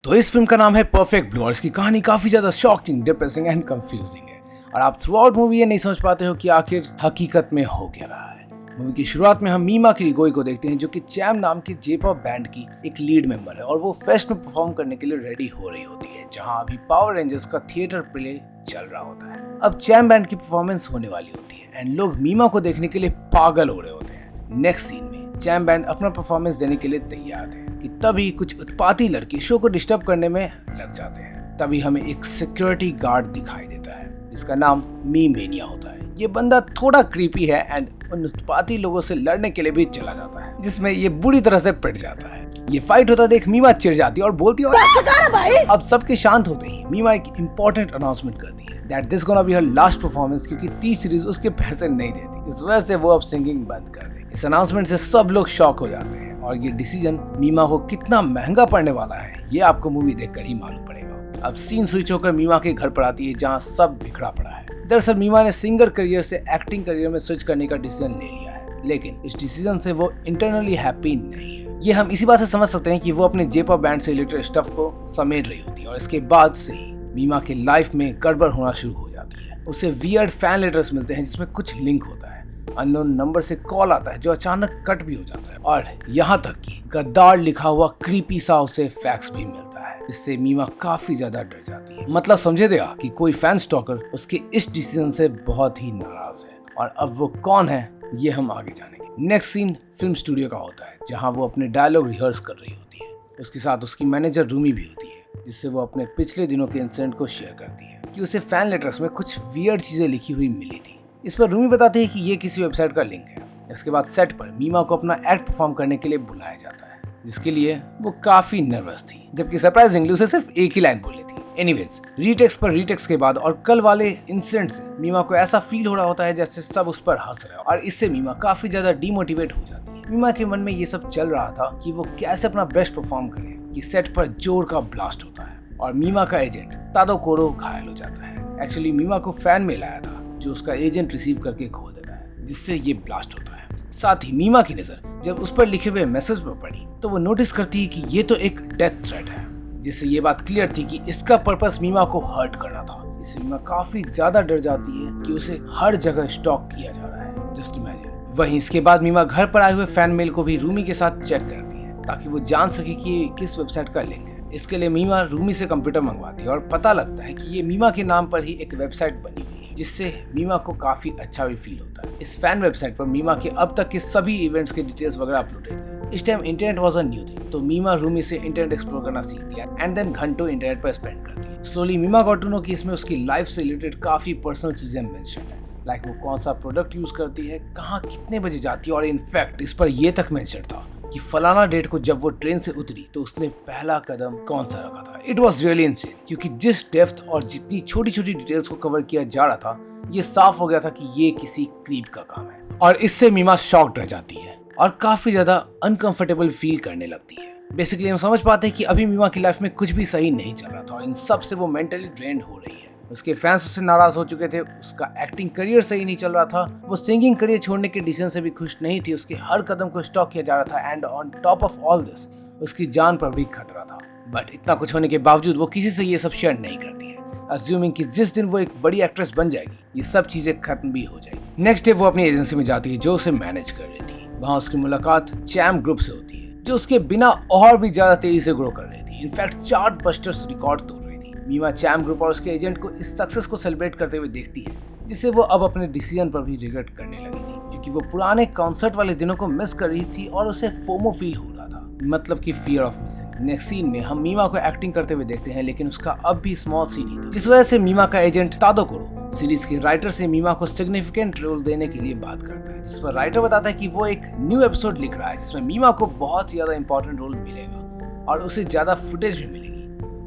तो इस फिल्म का नाम है परफेक्ट ब्लू और इसकी कहानी काफी ज्यादा शॉकिंग, डिप्रेसिंग एंड कंफ्यूजिंग है और आप थ्रू आउट मूवी ये नहीं समझ पाते हो कि आखिर हकीकत में हो क्या रहा है। मूवी की शुरुआत में हम मीमा किरिगोई को देखते हैं जो कि चैम नाम के जे-पॉप बैंड की एक लीड मेंबर है और वो फेस्ट में परफॉर्म करने के लिए रेडी हो रही होती है जहां अभी पावर रेंजर्स का थिएटर प्ले चल रहा होता है। अब चैम बैंड की परफॉर्मेंस होने वाली होती है एंड लोग मीमा को देखने के लिए पागल हो रहे होते हैं। नेक्स्ट सीन में चैम बैंड अपना परफॉर्मेंस देने के लिए तैयार थे कि तभी कुछ उत्पाती लड़के शो को डिस्टर्ब करने में लग जाते हैं। तभी हमें एक सिक्योरिटी गार्ड दिखाई देता है जिसका नाम मी मेनिया होता है। ये बंदा थोड़ा क्रीपी है एंड उन उत्पाती लोगों से लड़ने के लिए भी चला जाता है जिसमें ये बुरी तरह से पिट जाता है। ये फाइट होता देख मीमा चिढ़ जाती है और बोलती है अब सबके शांत होते ही मीमा एक इम्पोर्टेंट अनाउंसमेंट करती है that this gonna be her last performance क्योंकि 30 सीरीज उसके पैसे नहीं देती, इस वजह से वो अब सिंगिंग बंद कर देगी। इस अनाउंसमेंट से सब लोग शॉक हो जाते हैं और ये डिसीजन मीमा को कितना महंगा पड़ने वाला है ये आपको मूवी देखकर ही मालूम पड़ेगा। अब सीन स्विच होकर मीमा के घर पर आती है जहाँ सब बिखरा पड़ा है। दरअसल मीमा ने सिंगर करियर से एक्टिंग करियर में स्विच करने का डिसीजन ले लिया है लेकिन इस डिसीजन से वो इंटरनली हैप्पी नहीं है। ये हम इसी बात से समझ सकते हैं कि वो अपने जे-पॉप बैंड से रिलेटेड स्टफ को समेट रही होती है और इसके बाद से ही मीमा के लाइफ में गड़बड़ होना शुरू हो जाती है। उसे वियर्ड फैन लेटर्स मिलते हैं जिसमें कुछ लिंक होता है, अननोन नंबर से कॉल आता है जो अचानक कट भी हो जाता है और यहाँ तक कि गद्दार लिखा हुआ क्रीपी सा उसे फैक्स भी मिलता है जिससे मीमा काफी ज्यादा डर जाती है। मतलब समझे देगा कि कोई फैन स्टॉकर उसके इस डिसीजन से बहुत ही नाराज है और अब वो कौन है ये हम आगे जानेंगे। नेक्स्ट सीन फिल्म स्टूडियो का होता है जहाँ वो अपने डायलॉग रिहर्स कर रही होती है। उसके साथ उसकी मैनेजर रूमी भी होती है जिससे वो अपने पिछले दिनों के इंसिडेंट को शेयर करती है कि उसे फैन लेटर्स में कुछ वियर्ड चीजें लिखी हुई मिली थी। इस पर रूमी बताती है कि ये किसी वेबसाइट का लिंक है। इसके बाद सेट पर मीमा को अपना एक्ट परफॉर्म करने के लिए बुलाया जाता है जिसके लिए वो काफी नर्वस थी जबकि सरप्राइजिंगली उसे सिर्फ एक ही लाइन बोली थी। एनीवेज रीटेक्स पर रीटेक्स के बाद और कल वाले इंसिडेंट से मीमा को ऐसा फील हो रहा होता है जैसे सब उस पर हंस रहे हो और इससे मीमा काफी ज्यादा डिमोटिवेट हो जाती है। मीमा के मन में ये सब चल रहा था कि वो कैसे अपना बेस्ट परफॉर्म करे कि सेट पर जोर का ब्लास्ट होता है और मीमा का एजेंट तादो कोरो घायल हो जाता है। एक्चुअली मीमा को फैन मेल आया था जो उसका एजेंट रिसीव करके खोल देता है जिससे ये ब्लास्ट होता है। साथ ही मीमा की नजर जब उस पर लिखे हुए मैसेज पर पड़ी तो वो नोटिस करती है कि ये तो एक डेथ थ्रेट है जिससे ये बात क्लियर थी कि इसका पर्पस मीमा को हर्ट करना था। इससे मीमा काफी ज्यादा डर जाती है कि उसे हर जगह स्टॉक किया जा रहा है। Just imagine. वहीं इसके बाद मीमा घर पर आए हुए फैन मेल को भी रूमी के साथ चेक करती है ताकि वो जान सके कि ये किस वेबसाइट का लिंक है। इसके लिए मीमा रूमी से कंप्यूटर मंगवाती है और पता लगता है कि ये मीमा के नाम पर ही एक वेबसाइट बनी हुई है जिससे मीमा को काफी अच्छा भी फील होता है। इस फैन वेबसाइट पर मीमा के अब तक के सभी इवेंट्स के डिटेल्स वगैरह अपलोडेड थे। इस time internet was a new thing तो मीमा रूमी से इंटरनेट एक्सप्लोर करना सीखती है एंड देन घंटों इंटरनेट पर स्पेंड करती है। स्लोली मीमा गॉट टू नो कि इसमें उसकी लाइफ से रिलेटेड काफी पर्सनल चीजें मेंशन है लाइक वो कौन सा प्रोडक्ट यूज करती है, कहाँ कितने बजे जाती है और इनफैक्ट इस पर यह तक मेंशन था कि फलाना डेट को जब वो ट्रेन से उतरी तो उसने पहला कदम कौन सा रखा था। इट वॉज रियली इनसेन क्योंकि जिस डेप्थ और जितनी छोटी छोटी डिटेल्स को कवर किया जा रहा था ये साफ हो गया था कि ये किसी क्रीप का काम है और इससे मीमा शॉक्ड रह जाती है और काफी ज्यादा अनकंफर्टेबल फील करने लगती है। बेसिकली हम समझ पाते हैं कि अभी मीमा की लाइफ में कुछ भी सही नहीं चल रहा था और इन सब से वो मेंटली ड्रेन्ड हो रही है। उसके फैंस उससे नाराज हो चुके थे, उसका एक्टिंग करियर सही नहीं चल रहा था, वो सिंगिंग करियर छोड़ने के डिसीजन से भी खुश नहीं थी, उसके हर कदम को स्टॉक किया जा रहा था and on top of all this उसकी जान पर भी खतरा था। बट इतना कुछ होने के बावजूद वो किसी से ये सब शेयर नहीं करती है, अज्यूमिंग कि जिस दिन वो एक बड़ी एक्ट्रेस बन जाएगी ये सब चीजें खत्म भी हो जाएगी। नेक्स्ट डे वो अपनी एजेंसी में जाती है जो उसे मैनेज कर रही थी। वहाँ उसकी मुलाकात चैम ग्रुप से होती है जो उसके बिना और भी ज्यादा तेजी से ग्रो कर रही थी। इनफैक्ट चार्ट बस्टर्स रिकॉर्ड तोड़ रही थी। मीमा चैम ग्रुप और उसके एजेंट को इस सक्सेस को सेलिब्रेट करते हुए देखती है जिससे वो अब अपने डिसीजन पर भी रिग्रेट करने लगी थी क्योंकि वो पुराने कॉन्सर्ट वाले दिनों को मिस कर रही थी और उसे फोमो फील हो रहा था, मतलब कि fear of missing. Next scene में हम मीमा को एक्टिंग करते हुए देखते हैं लेकिन उसका अब भी स्मॉल सीन ही था जिस वजह से मीमा का एजेंट तादो कोरो सीरीज के राइटर से मीमा को सिग्निफिकेंट रोल देने के लिए बात करता है जिस पर राइटर बताता है कि वो एक न्यू एपिसोड लिख रहा है जिसमें मीमा को बहुत ज्यादा इंपॉर्टेंट रोल मिलेगा और उसे ज्यादा फुटेज भी मिलेगी।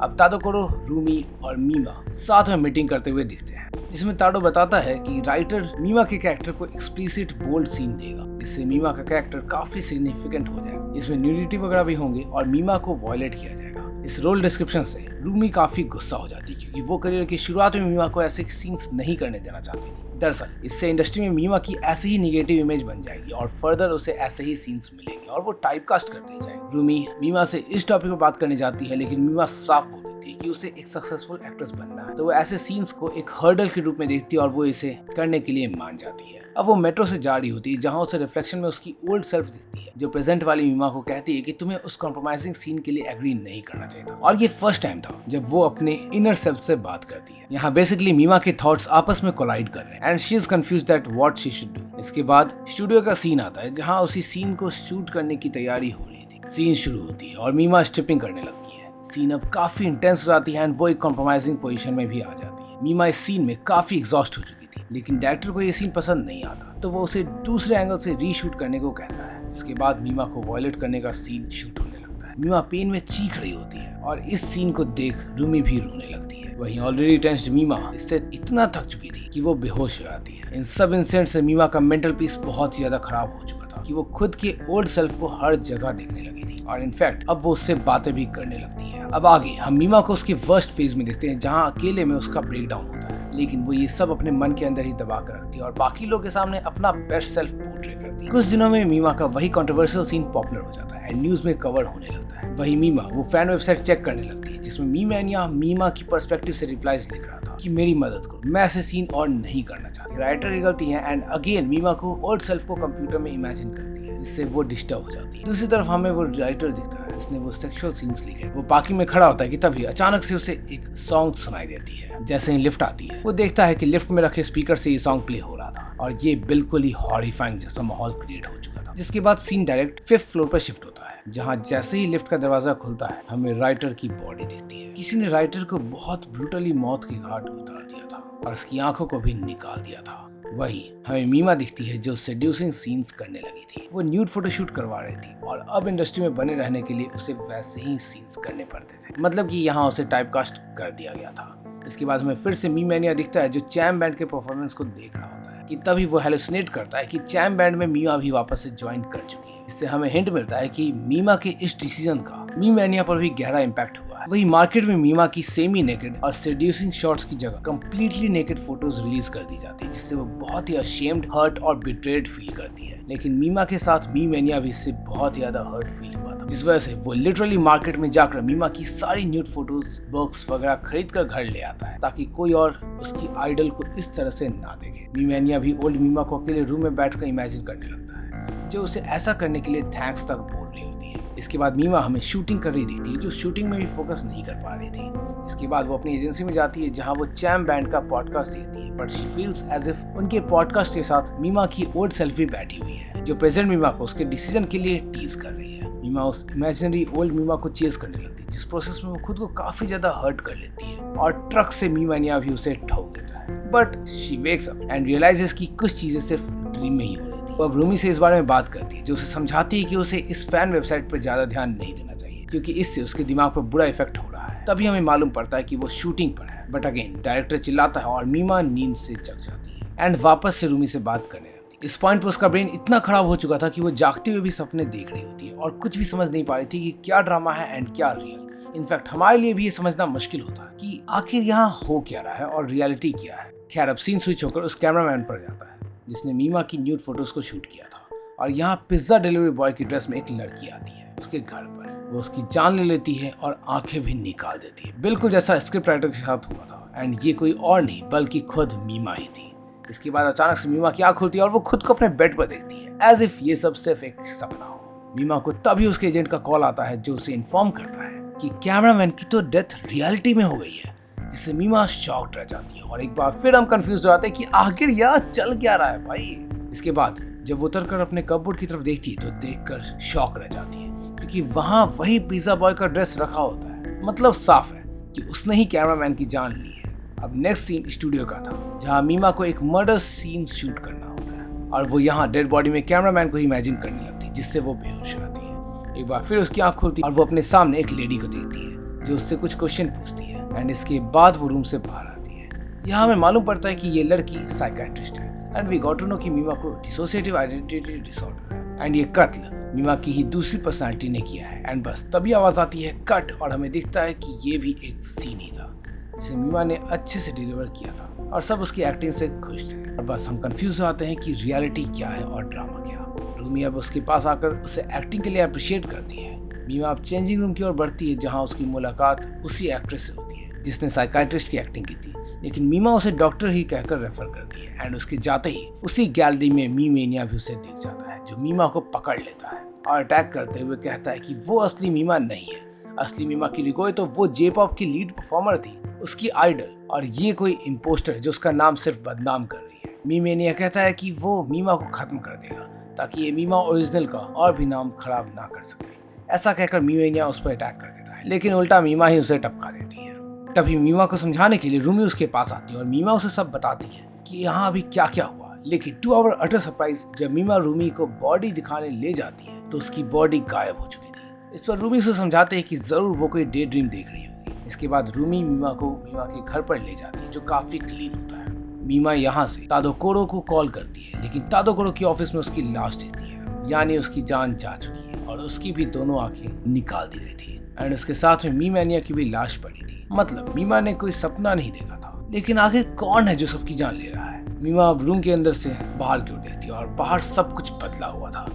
अब तादो कोरो, रूमी और मीमा साथ में मीटिंग करते हुए दिखते हैं जिसमें ताडो बताता है कि राइटर मीमा के कैरेक्टर को एक्सप्लिसिट बोल्ड सीन देगा जिससे मीमा का कैरेक्टर काफी सिग्निफिकेंट हो जाएगा। इसमें न्यूडिटी वगैरह भी होंगे और मीमा को वॉयलेट किया जाएगा इस रोल डिस्क्रिप्शन से रूमी काफी गुस्सा हो जाती है क्योंकि वो करियर की शुरुआत में मीमा को ऐसे सीन्स नहीं करने देना चाहती थी। दरअसल इससे इंडस्ट्री में मीमा की ऐसी ही निगेटिव इमेज बन जाएगी और फर्दर उसे ऐसे ही सीन्स मिलेंगे और वो टाइपकास्ट करती जाएगी। रूमी मीमा से इस टॉपिक पर बात करने जाती है, लेकिन मीमा साफ बोल देती है कि उसे एक सक्सेसफुल एक्ट्रेस बनना है, तो वो ऐसे सीन्स को एक हर्डल के रूप में देखती है और वो इसे करने के लिए मान जाती है। अब वो मेट्रो से जा रही होती है जहाँ उसे रिफ्लेक्शन में उसकी ओल्ड सेल्फ दिखती है, जो प्रेजेंट वाली मीमा को कहती है कि तुम्हें उस कॉम्प्रोमाइजिंग सीन के लिए एग्री नहीं करना चाहिए था। और ये फर्स्ट टाइम था जब वो अपने इनर सेल्फ से बात करती है। यहाँ बेसिकली मीमा के थॉट्स आपस में कोलाइड कर रहे हैं and she is confused that what she should do. इसके बाद स्टूडियो का सीन आता है जहाँ उसी सीन को शूट करने की तैयारी हो रही थी। सीन शुरू होती है और मीमा स्ट्रिपिंग करने लगती है। सीन अब काफी इंटेंस हो जाती है एंड वो एक कॉम्प्रोमाइजिंग पोजीशन में भी आ जाती है। मीमा इस सीन में काफी एग्जॉस्ट हो चुकी थी, लेकिन डायरेक्टर को ये सीन पसंद नहीं आता, तो वो उसे दूसरे एंगल से रीशूट करने को कहता है, जिसके बाद मीमा को वॉयलेट करने का सीन शूट होने लगता है। मीमा पेन में चीख रही होती है और इस सीन को देख रूमी भी रोने लगती है। वहीं ऑलरेडी टेंस्ड मीमा इससे इतना थक चुकी थी कि वो बेहोश हो जाती है। इन सब इंसिडेंट से मीमा का मेंटल पीस बहुत ज्यादा खराब हो चुका था कि वो खुद के ओल्ड सेल्फ को हर जगह देखने लगी थी और इनफैक्ट अब वो उससे बातें भी करने लगती है। अब आगे हम मीमा को उसके वर्स्ट फेज में देखते हैं जहाँ अकेले में उसका ब्रेकडाउन होता है, लेकिन वो ये सब अपने मन के अंदर ही दबा कर रखती है और बाकी लोगों के सामने अपना बेस्ट सेल्फ पोर्ट्रे करती है। कुछ दिनों में मीमा का वही कंट्रोवर्शियल सीन पॉपुलर हो जाता है एंड न्यूज में कवर होने लगता है। वही मीमा वो फैन वेबसाइट चेक करने लगती है जिसमें मीमा की पर्सपेक्टिव से रिप्लाईज लिख रहा था कि मेरी मदद करो, मैं ऐसे सीन और नहीं करना चाहती। राइटर की गलती है एंड अगेन मीमा को ओल्ड सेल्फ को कंप्यूटर में इमेजिन करती है, जिससे वो डिस्टर्ब हो जाती है। दूसरी तरफ हमें वो राइटर दिखता है जिसने वो सेक्सुअल सीन्स लिखे। वो पार्किंग में खड़ा होता है कि तभी अचानक से उसे एक सॉन्ग सुनाई देती है। जैसे ही लिफ्ट आती है वो देखता है कि लिफ्ट में रखे स्पीकर से ये सॉन्ग प्ले हो रहा था और ये बिल्कुल ही हॉरिफाइंग जैसा माहौल क्रिएट हो चुका था। जिसके बाद सीन डायरेक्ट 5th फ्लोर पर शिफ्ट होता है, जहाँ जैसे ही लिफ्ट का दरवाजा खुलता है हमें राइटर की बॉडी दिखती है। किसी ने राइटर को बहुत ब्रूटली मौत के घाट उतार दिया था और उसकी आंखों को भी निकाल दिया था। वही हमें मीमा दिखती है जो सेड्यूसिंग सीन्स करने लगी थी। वो न्यूड फोटोशूट करवा रही थी और अब इंडस्ट्री में बने रहने के लिए उसे वैसे ही सीन्स करने पड़ते थे, मतलब कि यहाँ उसे टाइपकास्ट कर दिया गया था। इसके बाद हमें फिर से मीमानिया दिखता है जो चैम बैंड के परफॉर्मेंस को देख रहा होता है कि तभी वो हेलुसिनेट करता है कि चैम बैंड में मीमा भी वापस से ज्वाइन कर चुकी है। इससे हमें हिंट मिलता है कि मीमा के इस डिसीजन का मीमानिया पर भी गहरा इम्पैक्ट हुआ है। वही मार्केट में मीमा की सेमी नेकेड और सेड्यूसिंग शॉट्स की जगह कंप्लीटली नेकेड फोटोज रिलीज कर दी जाती है, जिससे वो बहुत ही अशेम्ड, हर्ट और बिट्रेड फील करती है। लेकिन मीमा के साथ मीमानिया भी इससे बहुत ज्यादा हर्ट फील हुआ था, जिस वजह से वो लिटरली मार्केट में जाकर मीमा की सारी न्यूड फोटोज, बॉक्स वगैरह खरीद कर घर ले आता है ताकि कोई और उसकी आइडल को इस तरह से ना देखे। मीमानिया भी ओल्ड मीमा को अकेले रूम में बैठकर इमेजिन करने लगता है, जो उसे ऐसा करने के लिए थैंक्स तक बोल रही होती है। इसके बाद मीमा हमें शूटिंग कर रही दिखती है, जो शूटिंग में भी फोकस नहीं कर पा रही थी। इसके बाद वो अपनी एजेंसी में जाती है जहां वो चैम बैंड का पॉडकास्ट देखती है, but she feels as if उनके पॉडकास्ट के साथ मीमा की ओल्ड सेल्फ भी बैठी हुई है, जो प्रेजेंट मीमा को उसके डिसीजन के लिए टीज कर रही है। मीमा उस इमेजिनरी ओल्ड मीमा को चेज करने लगती है, जिस प्रोसेस में वो खुद को काफी ज्यादा हर्ट कर लेती है और ट्रक से मीमानिया भी उसे ठोक देता है। But she wakes up and realises कि कुछ चीजें सिर्फ ड्रीम में ही हो रही थी। वो अब रूमी से इस बारे में बात करती है, जो उसे समझाती है कि उसे इस फैन वेबसाइट पर ज्यादा ध्यान नहीं देना चाहिए क्योंकि इससे उसके दिमाग पर बुरा इफेक्ट हो रहा है। तभी हमें मालूम पड़ता है कि वो शूटिंग पर है, बट अगेन डायरेक्टर चिल्लाता है और मीमा नींद से जग जाती है एंड वापस से रूमी से बात करने लगती है। इस पॉइंट पर उसका ब्रेन इतना खराब हो चुका था कि वो जागते हुए भी सपने देख रही होती है और कुछ भी समझ नहीं पा रही थी कि क्या ड्रामा है एंड क्या रियल। इनफैक्ट हमारे लिए भी ये समझना मुश्किल होता है कि आखिर यहाँ हो क्या रहा है और रियलिटी क्या है। खैर अब सीन स्विच होकर उस कैमरामैन पर जाता है जिसने मीमा की न्यूड फोटोज को शूट किया था और यहाँ पिज्जा डिलीवरी बॉय की ड्रेस में एक लड़की आती है उसके घर पर। वो उसकी जान ले लेती है और आंखें भी निकाल देती है, बिल्कुल जैसा स्क्रिप्ट राइटर के साथ हुआ था। एंड ये कोई और नहीं बल्कि खुद मीमा ही थी। इसके बाद अचानक से मीमा की आंख खुलती है और वो खुद को अपने बेड पर देखती है एज इफ ये सब सिर्फ एक सपना हो। मीमा को तभी उसके एजेंट का कॉल आता है जो उसे इन्फॉर्म करता है कि कैमरामैन की तो डेथ रियलिटी में हो गई है, जिससे मीमा शॉक्ड रह जाती है और एक बार फिर हम कंफ्यूज हो जाते हैं कि आखिर यह चल क्या रहा है भाई। इसके बाद जब वो उतरकर अपने कपबोर्ड की तरफ देखती है तो देखकर शॉक रह जाती है क्योंकि वहां वही पिज्जा बॉय का ड्रेस रखा होता है। मतलब साफ है कि उसने ही कैमरामैन की जान ली है। अब नेक्स्ट सीन स्टूडियो का था जहां मीमा को एक मर्डर सीन शूट करना होता है और वो यहाँ डेड बॉडी में कैमरामैन को इमेजिन करने लगती है, जिससे वो बेहोश हो जाती है। एक बार फिर उसकी आंख खुलती है और वो अपने सामने एक लेडी को देखती है जो उससे कुछ क्वेश्चन पूछती है एंड इसके बाद वो रूम से बाहर आती है। यहाँ हमें मालूम पड़ता है कि ये लड़की साइकियाट्रिस्ट है and we got to know कि मीमा को डिसोसिएटिव आइडेंटिटी डिसऑर्डर है एंड ये कत्ल मीमा की ही दूसरी पर्सनालिटी ने किया है। एंड बस तभी आवाज आती है कट और हमें दिखता है कि ये भी एक सीन ही था जिसे मीमा ने अच्छे से डिलीवर किया था और सब उसकी एक्टिंग से खुश थे। और बस हम कंफ्यूज हो जाते हैं कि रियलिटी क्या है और ड्रामा क्या। रूमी अब उसके पास आकर उसे एक्टिंग के लिए अप्रिशिएट करती है। मीमा अब चेंजिंग रूम की ओर बढ़ती है जहाँ उसकी मुलाकात उसी एक्ट्रेस से होती है जिसने साइकाइट्रिस्ट की एक्टिंग की थी, लेकिन मीमा उसे डॉक्टर ही कहकर रेफर करती है। एंड उसके जाते ही उसी गैलरी में मीमेनिया भी उसे दिख जाता है जो मीमा को पकड़ लेता है और अटैक करते हुए कहता है कि वो असली मीमा नहीं है। असली मीमा किरिगोए तो वो जे-पॉप की लीड परफॉर्मर थी, उसकी आइडल, और ये कोई इम्पोस्टर जो उसका नाम सिर्फ बदनाम कर रही है। मीमेनिया कहता है कि वो मीमा को खत्म कर देगा ताकि ये मीमा ओरिजिनल का और भी नाम खराब ना कर सके। ऐसा कहकर मीमेनिया उस पर अटैक कर देता है, लेकिन उल्टा मीमा ही उसे टपका देती है। तभी मीमा को समझाने के लिए रूमी उसके पास आती है और मीमा उसे सब बताती है कि यहाँ अभी क्या क्या हुआ। लेकिन टू आवर अटर सरप्राइज जब मीमा रूमी को बॉडी दिखाने ले जाती है तो उसकी बॉडी गायब हो चुकी थी। इस पर रूमी उसे समझाते हैं कि जरूर वो कोई डे ड्रीम देख रही होगी। इसके बाद रूमी मीमा को मीमा के घर पर ले जाती है जो काफी क्लीन होता है। मीमा यहाँ से तादोकोरो को कॉल करती है, लेकिन तादोकोरो की ऑफिस में उसकी लाश दिखती है, यानी उसकी जान जा चुकी है और उसकी भी दोनों आंखें निकाल दी गई थी। एंड उसके साथ में मीमेनिया की भी लाश पड़ी थी। मतलब मीमा ने कोई सपना नहीं देखा था। लेकिन आखिर कौन है जो सबकी जान ले रहा है? मीमा अब रूम के अंदर से बाहर क्यों देखती है और बाहर सब कुछ बदला हुआ था।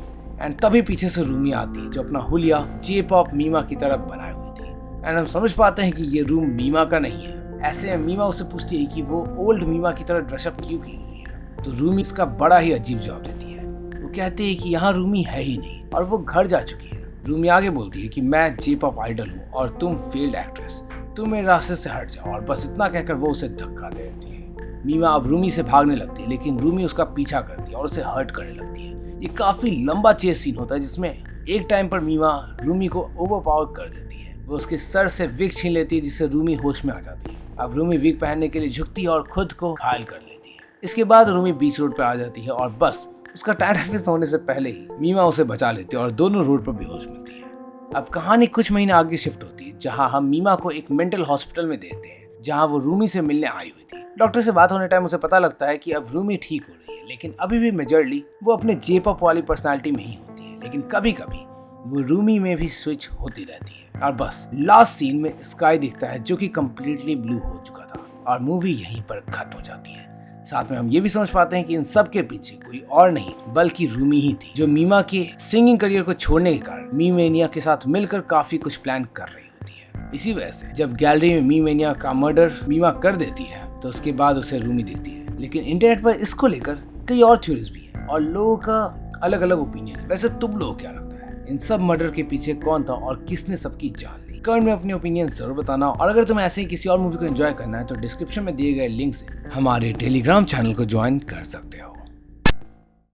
एंड तभी पीछे से रूमी आती है जो अपना हुलिया जे-पॉप मीमा की तरफ बनाई हुई थी। एंड हम समझ पाते हैं कि ये रूम मीमा का नहीं है। ऐसे में मीमा उससे पूछती है कि वो ओल्ड मीमा की तरह ड्रेसअप क्यों की हुई है, तो रूमी इसका बड़ा ही अजीब जवाब देती है। वो कहती है कि यहाँ रूमी है ही नहीं और वो घर जा चुकी है। रूमी आगे बोलती है कि मैं जे-पॉप आइडल हूँ और तुम फेल्ड एक्ट्रेस, तुम मेरे रास्ते से हट जाओ, और बस इतना कहकर वो उसे धक्का दे देती है। मीमा अब रूमी से भागने लगती है, लेकिन रूमी उसका पीछा करती है और उसे हर्ट करने लगती है। ये काफी लंबा चेस सीन होता है जिसमें एक टाइम पर मीमा रूमी को ओवरपावर कर देती है। वो उसके सर से विग छीन लेती है जिससे रूमी होश में आ जाती है। अब रूमी विग पहनने के लिए झुकती है और खुद को घायल कर लेती है। इसके बाद रूमी बीच रोड पर आ जाती है और बस उसका टाइम होने से पहले ही मीमा उसे बचा लेती है और दोनों रोड पर बेहोश मिलती है। अब कहानी कुछ महीने आगे शिफ्ट होती है जहां हम मीमा को एक मेंटल हॉस्पिटल में देखते हैं जहां वो रूमी से मिलने आई हुई थी। डॉक्टर से बात होने टाइम उसे पता लगता है कि अब रूमी ठीक हो रही है, लेकिन अभी भी मेजरली वो अपने जे-पॉप वाली पर्सनालिटी में ही होती है, लेकिन कभी कभी वो रूमी में भी स्विच होती रहती है। और बस लास्ट सीन में स्काई दिखता है जो कि कम्प्लीटली ब्लू हो चुका था और मूवी यहीं पर खत्म हो जाती है। साथ में हम ये भी समझ पाते हैं कि इन सब के पीछे कोई और नहीं बल्कि रूमी ही थी जो मीमा के सिंगिंग करियर को छोड़ने के कारण मीमेनिया के साथ मिलकर काफी कुछ प्लान कर रही होती है। इसी वजह से जब गैलरी में मीमेनिया का मर्डर मीमा कर देती है तो उसके बाद उसे रूमी दिखती है। लेकिन इंटरनेट पर इसको लेकर कई और थ्योरीज भी है और लोगों का अलग अलग ओपिनियन है। वैसे तुम लोगों को क्या लगता है इन सब मर्डर के पीछे कौन था और किसने सबकी जान ली? कमेंट में अपनी ओपिनियन जरूर बताना। और अगर तुम्हें ऐसे ही किसी और मूवी को एंजॉय करना है तो डिस्क्रिप्शन में दिए गए लिंक से हमारे टेलीग्राम चैनल को ज्वाइन कर सकते हो।